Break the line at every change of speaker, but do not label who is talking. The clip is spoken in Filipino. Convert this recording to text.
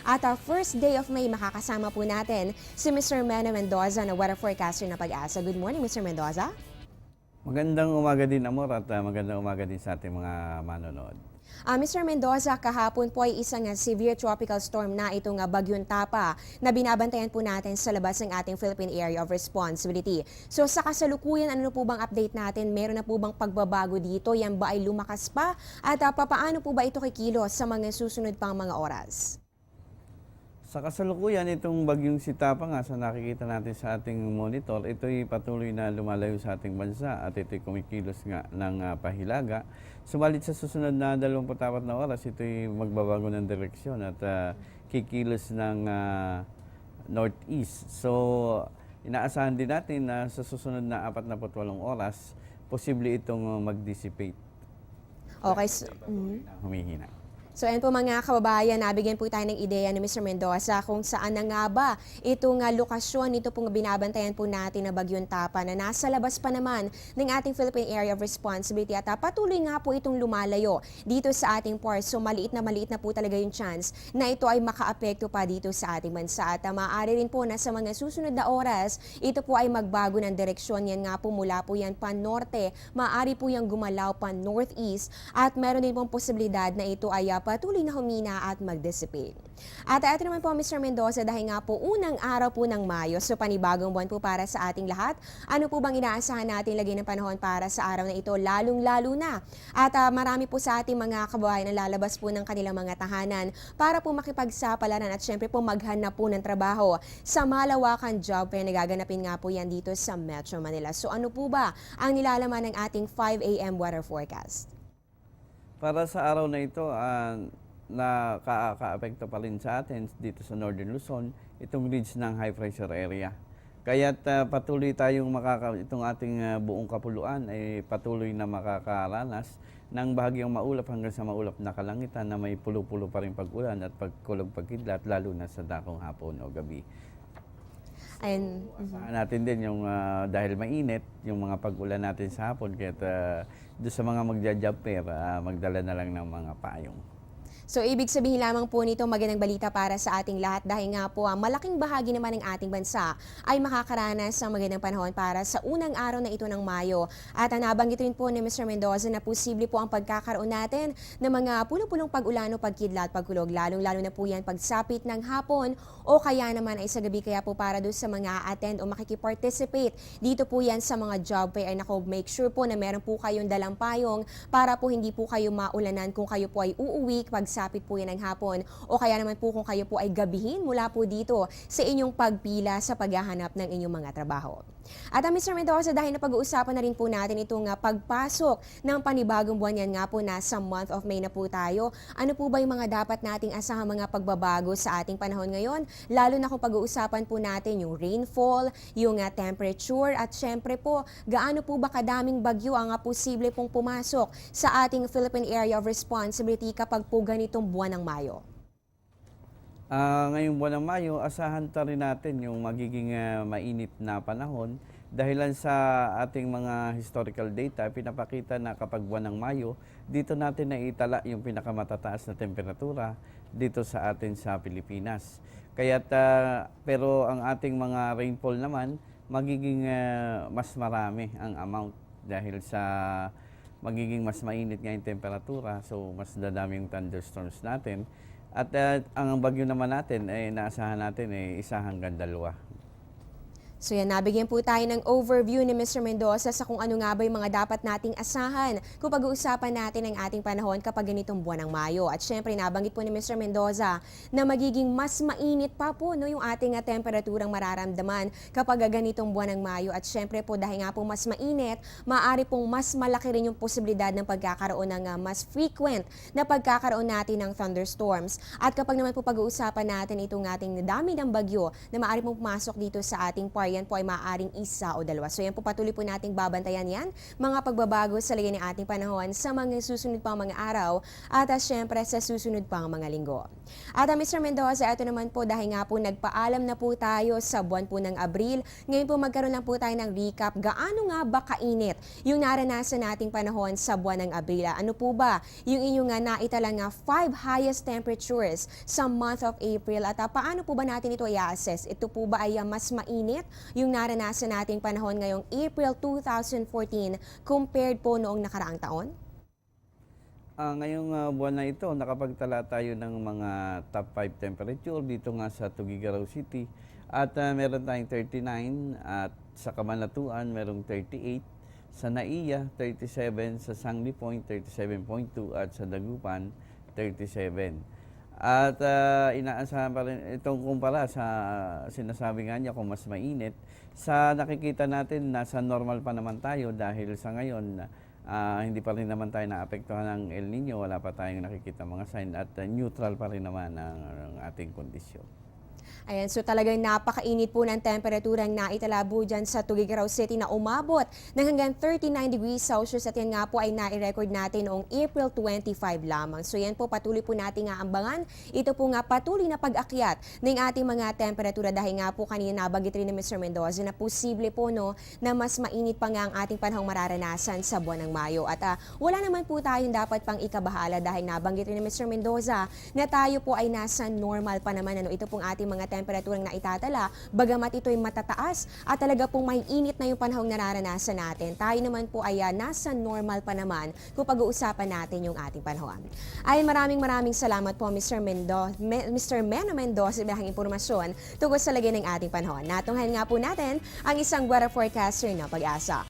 At first day of May, makakasama po natin si Mr. Mene Mendoza na weather forecaster ng Pag-asa. Good morning, Mr. Mendoza.
Magandang umaga din, Amor, at magandang umaga din sa ating mga manonood.
Mr. Mendoza, kahapon po ay isang severe tropical storm na itong Bagyong Tapa na binabantayan po natin sa labas ng ating Philippine Area of Responsibility. So sa kasalukuyan, ano po bang update natin? Meron na po bang pagbabago dito? Yan ba ay lumakas pa? At papaano po ba ito kikilos sa mga susunod pang mga oras?
Sa kasalukuyan, itong bagyong Sitapa nga sa nakikita natin sa ating monitor, ito'y patuloy na lumalayo sa ating bansa at ito'y kumikilos nga ng pahilaga. Subalit sa susunod na 24 na oras, ito'y magbabago ng direksyon at kikilos ng northeast. So, inaasahan din natin na sa susunod na 48 oras, posible itong mag-dissipate.
Okay.
Humihina.
So ayan po mga kababayan, nabigyan po tayo ng ideya ni Mr. Mendoza kung saan na nga ba itong lokasyon nito pong binabantayan po natin na Bagyong Tapa na nasa labas pa naman ng ating Philippine Area of Responsibility at patuloy nga po itong lumalayo dito sa ating port. So maliit na po talaga yung chance na ito ay makaapekto pa dito sa ating bansa. At maaari rin po na sa mga susunod na oras, ito po ay magbago ng direksyon. Yan nga po mula po yan pa norte, maaari po yung gumalaw pa northeast at meron din pong posibilidad na ito ay patuloy na humina at mag-dissipate. At ito naman po Mr. Mendoza dahil nga po unang araw po ng Mayo, so panibagong buwan po para sa ating lahat. Ano po bang inaasahan natin lagay ng panahon para sa araw na ito, lalong-lalo na? At marami po sa ating mga kababayan na lalabas po ng kanilang mga tahanan para po makipagsapalaran at syempre po maghanap po ng trabaho sa malawakan job fair na gaganapin nga po yan dito sa Metro Manila. So ano po ba ang nilalaman ng ating 5 a.m. weather forecast?
Para sa araw na ito, nakaka-apekto pa rin sa atin dito sa Northern Luzon, itong ridge ng high pressure area. Kaya't patuloy tayong itong ating buong kapuluan ay patuloy na makakaranas ng bahagyang maulap hanggang sa maulap na kalangitan na may pulo-pulo pa rin pag-ulan at pagkulog-pagkidlat lalo na sa dakong hapon o gabi. Asahan natin din yung dahil mainit, yung mga pag-ulan natin sa hapon, kaya doon sa mga magja-job fair, magdala na lang ng mga payong.
So ibig sabihin lamang po nito magandang balita para sa ating lahat dahil nga po malaking bahagi naman ng ating bansa ay makakaranas ng magandang panahon para sa unang araw na ito ng Mayo. At nabanggit rin po ni Mr. Mendoza na posible po ang pagkakaroon natin ng mga pulo-pulong pag-ulan o pagkidlat, pagkulog, lalong-lalo na po yan pagsapit ng hapon o kaya naman ay sa gabi, kaya po para doon sa mga attend o makikiparticipate dito po yan sa mga job fair ay make sure po na meron po kayong dalang payong para po hindi po kayo maulanan kung kayo po ay uuwi pagsapit po yan ng hapon o kaya naman po kung kayo po ay gabihin mula po dito sa inyong pagpila sa paghahanap ng inyong mga trabaho. At Mr. Mendoza, dahil napag-uusapan na rin po natin itong pagpasok ng panibagong buwan, yan nga po nasa month of May na po tayo. Ano po ba yung mga dapat nating asahang mga pagbabago sa ating panahon ngayon? Lalo na kung pag-uusapan po natin yung rainfall, yung temperature at syempre po gaano po ba kadaming bagyo ang posible pong pumasok sa ating Philippine Area of Responsibility kapag po ganitong buwan ng Mayo?
Ngayong buwan ng Mayo, asahan ta rin natin yung magiging mainit na panahon dahilan sa ating mga historical data, pinapakita na kapag buwan ng Mayo, dito natin naitala yung pinakamatataas na temperatura dito sa atin sa Pilipinas. Pero ang ating mga rainfall naman, magiging mas marami ang amount dahil sa magiging mas mainit nga yung temperatura, so mas dadami yung thunderstorms natin. At ang bagyo naman natin ay naasahan natin ay 1 hanggang 2.
So yan, nabigyan po tayo ng overview ni Mr. Mendoza sa kung ano nga ba yung mga dapat nating asahan kung pag-uusapan natin ang ating panahon kapag ganitong buwan ng Mayo. At syempre, nabanggit po ni Mr. Mendoza na magiging mas mainit pa po no, yung ating temperaturang mararamdaman kapag ganitong buwan ng Mayo. At syempre po, dahil nga po mas mainit, maaari pong mas malaki rin yung posibilidad ng pagkakaroon ng mas frequent na pagkakaroon natin ng thunderstorms. At kapag naman po pag-uusapan natin itong ating dami ng bagyo na maaari pong pumasok dito sa ating part, yan po ay maaaring isa o dalawa. So yan po patuloy po nating babantayan yan, mga pagbabago sa lagay ng ating panahon sa mga susunod pang mga araw at syempre sa susunod pang mga linggo. At Mr. Mendoza, ito naman po dahil nga po nagpaalam na po tayo sa buwan po ng Abril. Ngayon po magkaroon lang po tayo ng recap. Gaano nga ba kainit yung naranasan nating panahon sa buwan ng Abril? Ano po ba yung inyong naitalang 5 highest temperatures sa month of April? At paano po ba natin ito i-assess? Ito po ba ay mas mainit yung naranasan nating panahon ngayong April 2014 compared po noong nakaraang taon?
Ngayong buwan na ito, nakapagtala tayo ng mga top 5 temperature dito nga sa Tuguegarao City. At meron tayong 39 at sa Cabanatuan merong 38. Sa Naiya, 37, sa Sangley Point, 37.2 at sa Dagupan, 37. At inaasahan pa rin itong kumpara sa sinasabi nga niya kung mas mainit. Sa nakikita natin, nasa normal pa naman tayo dahil sa ngayon, hindi pa rin naman tayo naapektuhan ng El Nino, wala pa tayong nakikita mga sign at neutral pa rin naman ang ating kondisyon.
Ayan, so talagang napakainit po ng temperaturang naitalabo dyan sa Tuguegarao City na umabot ng hanggang 39 degrees Celsius at yan nga po ay nai-record natin noong April 25 lamang. So yan po patuloy po nating aambangan. Ito po nga patuloy na pag-akyat ng ating mga temperatura dahil nga po kanina nabanggit rin ni Mr. Mendoza na posible po na mas mainit pa nga ang ating panahong mararanasan sa buwan ng Mayo. At wala naman po tayong dapat pang ikabahala dahil nabanggit rin ni Mr. Mendoza na tayo po ay nasa normal pa naman. Ito pong ating mga temperaturang naitatala, bagamat ito'y matataas at talaga pong may init na yung panahong nararanasan natin. Tayo naman po ay nasa normal pa naman kung pag-uusapan natin yung ating panahon. Ay maraming salamat po Mr. Meno Mendoza sa impormasyon tungkol sa lagay ng ating panahon. Natunghan nga po natin ang isang weather forecaster ng Pag-asa.